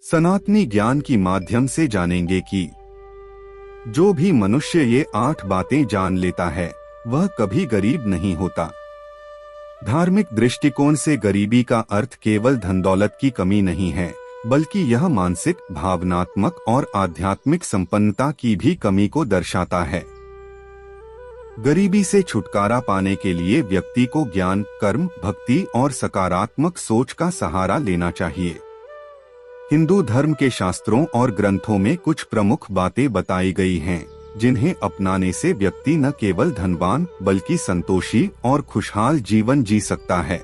सनातनी ज्ञान की माध्यम से जानेंगे कि जो भी मनुष्य ये 8 बातें जान लेता है वह कभी गरीब नहीं होता। धार्मिक दृष्टिकोण से गरीबी का अर्थ केवल धन दौलत की कमी नहीं है, बल्कि यह मानसिक, भावनात्मक और आध्यात्मिक संपन्नता की भी कमी को दर्शाता है। गरीबी से छुटकारा पाने के लिए व्यक्ति को ज्ञान, कर्म, भक्ति और सकारात्मक सोच का सहारा लेना चाहिए। हिंदू धर्म के शास्त्रों और ग्रंथों में कुछ प्रमुख बातें बताई गई हैं, जिन्हें अपनाने से व्यक्ति न केवल धनवान बल्कि संतोषी और खुशहाल जीवन जी सकता है।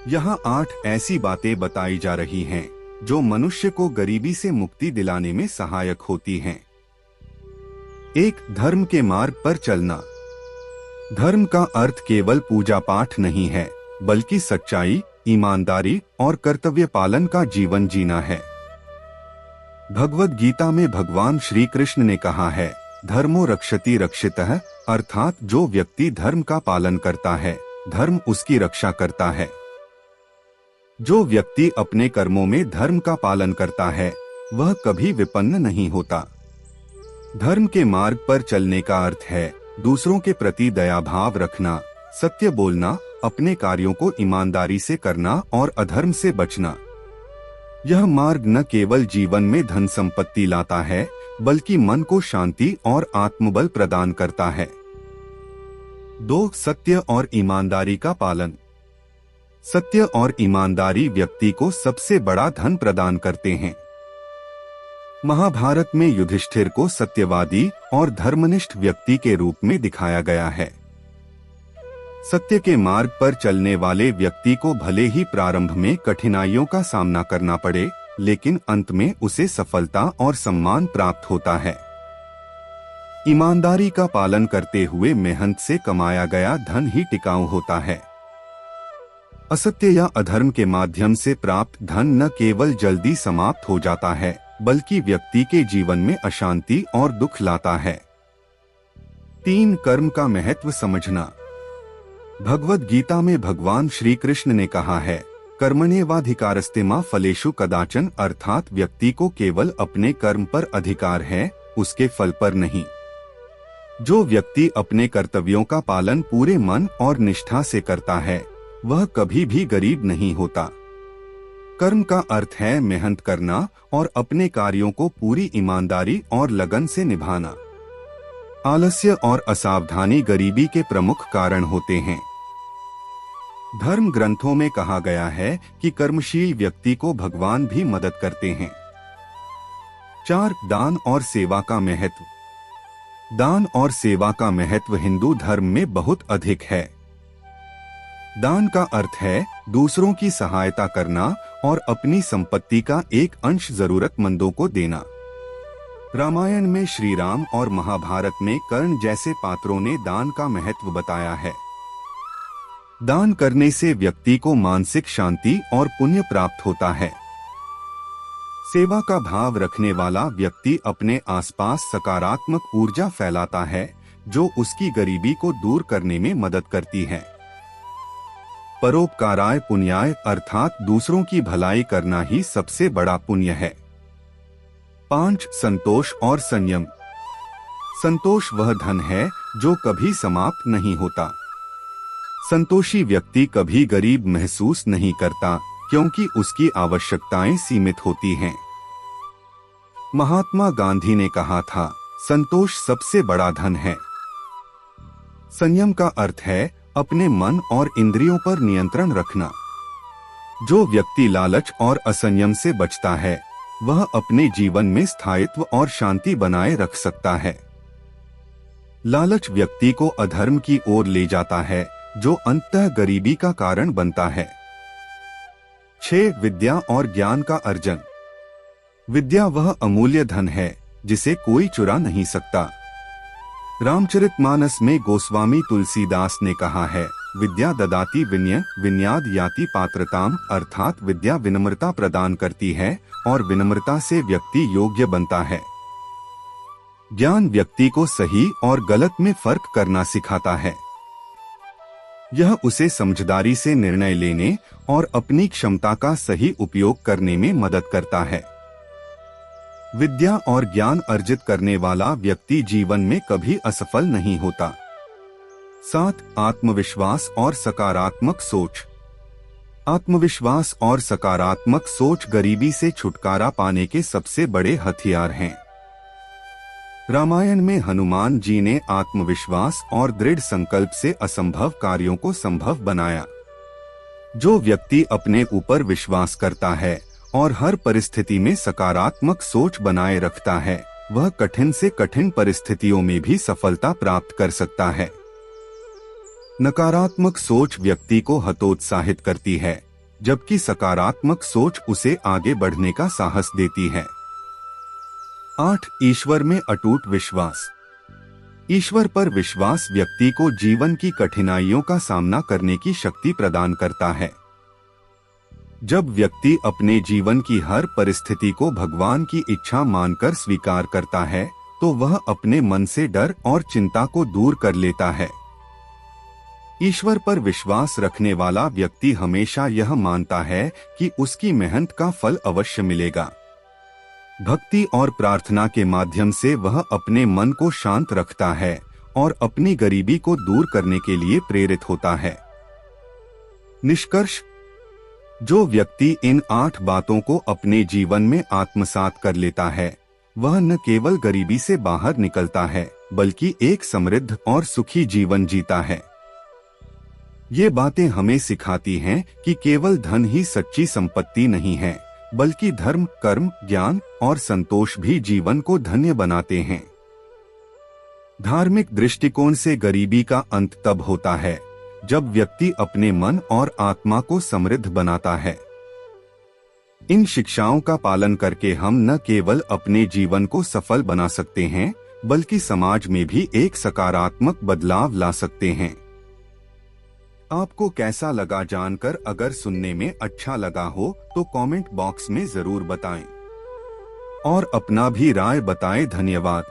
यहाँ 8 ऐसी बातें बताई जा रही हैं, जो मनुष्य को गरीबी से मुक्ति दिलाने में सहायक होती हैं। 1. धर्म के मार्ग पर चलना। धर्म का अर्थ केवल पूजा पाठ नहीं है, बल्कि सच्चाई, ईमानदारी और कर्तव्य पालन का जीवन जीना है। भगवद गीता में भगवान श्री कृष्ण ने कहा है, धर्मो रक्षति रक्षितः, अर्थात जो व्यक्ति धर्म का पालन करता है, धर्म उसकी रक्षा करता है। जो व्यक्ति अपने कर्मों में धर्म का पालन करता है, वह कभी विपन्न नहीं होता। धर्म के मार्ग पर चलने का अर्थ है दूसरों के प्रति दया भाव रखना, सत्य बोलना, अपने कार्यों को ईमानदारी से करना और अधर्म से बचना। यह मार्ग न केवल जीवन में धन संपत्ति लाता है, बल्कि मन को शांति और आत्मबल प्रदान करता है। 2. सत्य और ईमानदारी का पालन। सत्य और ईमानदारी व्यक्ति को सबसे बड़ा धन प्रदान करते हैं। महाभारत में युधिष्ठिर को सत्यवादी और धर्मनिष्ठ व्यक्ति के रूप में दिखाया गया है। सत्य के मार्ग पर चलने वाले व्यक्ति को भले ही प्रारंभ में कठिनाइयों का सामना करना पड़े, लेकिन अंत में उसे सफलता और सम्मान प्राप्त होता है। ईमानदारी का पालन करते हुए मेहनत से कमाया गया धन ही टिकाऊ होता है। असत्य या अधर्म के माध्यम से प्राप्त धन न केवल जल्दी समाप्त हो जाता है, बल्कि व्यक्ति के जीवन में अशांति और दुख लाता है। 3. कर्म का महत्व समझना। भगवद गीता में भगवान श्री कृष्ण ने कहा है, कर्मण्येवाधिकारस्ते मा फलेषु कदाचन, अर्थात व्यक्ति को केवल अपने कर्म पर अधिकार है, उसके फल पर नहीं। जो व्यक्ति अपने कर्तव्यों का पालन पूरे मन और निष्ठा से करता है, वह कभी भी गरीब नहीं होता। कर्म का अर्थ है मेहनत करना और अपने कार्यों को पूरी ईमानदारी और लगन से निभाना। आलस्य और असावधानी गरीबी के प्रमुख कारण होते हैं। धर्म ग्रंथों में कहा गया है कि कर्मशील व्यक्ति को भगवान भी मदद करते हैं। 4. दान और सेवा का महत्व। दान और सेवा का महत्व हिंदू धर्म में बहुत अधिक है। दान का अर्थ है दूसरों की सहायता करना और अपनी संपत्ति का एक अंश जरूरतमंदों को देना। रामायण में श्री राम और महाभारत में कर्ण जैसे पात्रों ने दान का महत्व बताया है। दान करने से व्यक्ति को मानसिक शांति और पुण्य प्राप्त होता है। सेवा का भाव रखने वाला व्यक्ति अपने आसपास सकारात्मक ऊर्जा फैलाता है, जो उसकी गरीबी को दूर करने में मदद करती है। परोपकाराय पुण्याय, अर्थात दूसरों की भलाई करना ही सबसे बड़ा पुण्य है। 5. संतोष और संयम। संतोष वह धन है जो कभी समाप्त नहीं होता। संतोषी व्यक्ति कभी गरीब महसूस नहीं करता, क्योंकि उसकी आवश्यकताएं सीमित होती हैं। महात्मा गांधी ने कहा था, संतोष सबसे बड़ा धन है। संयम का अर्थ है अपने मन और इंद्रियों पर नियंत्रण रखना। जो व्यक्ति लालच और असंयम से बचता है, वह अपने जीवन में स्थायित्व और शांति बनाए रख सकता है। लालच व्यक्ति को अधर्म की ओर ले जाता है, जो अंततः गरीबी का कारण बनता है। 6. विद्या और ज्ञान का अर्जन। विद्या वह अमूल्य धन है जिसे कोई चुरा नहीं सकता। रामचरितमानस में गोस्वामी तुलसीदास ने कहा है, विद्या ददाति विनय विनयाद याति पात्रताम, अर्थात विद्या विनम्रता प्रदान करती है और विनम्रता से व्यक्ति योग्य बनता है। ज्ञान व्यक्ति को सही और गलत में फर्क करना सिखाता है। यह उसे समझदारी से निर्णय लेने और अपनी क्षमता का सही उपयोग करने में मदद करता है। विद्या और ज्ञान अर्जित करने वाला व्यक्ति जीवन में कभी असफल नहीं होता। 7. आत्मविश्वास और सकारात्मक सोच। आत्मविश्वास और सकारात्मक सोच गरीबी से छुटकारा पाने के सबसे बड़े हथियार हैं। रामायण में हनुमान जी ने आत्मविश्वास और दृढ़ संकल्प से असंभव कार्यों को संभव बनाया। जो व्यक्ति अपने ऊपर विश्वास करता है और हर परिस्थिति में सकारात्मक सोच बनाए रखता है, वह कठिन से कठिन परिस्थितियों में भी सफलता प्राप्त कर सकता है। नकारात्मक सोच व्यक्ति को हतोत्साहित करती है, जबकि सकारात्मक सोच उसे आगे बढ़ने का साहस देती है। 8. ईश्वर में अटूट विश्वास। ईश्वर पर विश्वास व्यक्ति को जीवन की कठिनाइयों का सामना करने की शक्ति प्रदान करता है। जब व्यक्ति अपने जीवन की हर परिस्थिति को भगवान की इच्छा मानकर स्वीकार करता है, तो वह अपने मन से डर और चिंता को दूर कर लेता है। ईश्वर पर विश्वास रखने वाला व्यक्ति हमेशा यह मानता है कि उसकी मेहनत का फल अवश्य मिलेगा। भक्ति और प्रार्थना के माध्यम से वह अपने मन को शांत रखता है और अपनी गरीबी को दूर करने के लिए प्रेरित होता है। निष्कर्ष: जो व्यक्ति इन 8 बातों को अपने जीवन में आत्मसात कर लेता है, वह न केवल गरीबी से बाहर निकलता है, बल्कि एक समृद्ध और सुखी जीवन जीता है। ये बातें हमें सिखाती हैं कि केवल धन ही सच्ची संपत्ति नहीं है, बल्कि धर्म, कर्म, ज्ञान और संतोष भी जीवन को धन्य बनाते हैं। धार्मिक दृष्टिकोण से गरीबी का अंत तब होता है जब व्यक्ति अपने मन और आत्मा को समृद्ध बनाता है। इन शिक्षाओं का पालन करके हम न केवल अपने जीवन को सफल बना सकते हैं, बल्कि समाज में भी एक सकारात्मक बदलाव ला सकते हैं। आपको कैसा लगा जानकर? अगर सुनने में अच्छा लगा हो तो कमेंट बॉक्स में जरूर बताएं और अपना भी राय बताएं। धन्यवाद।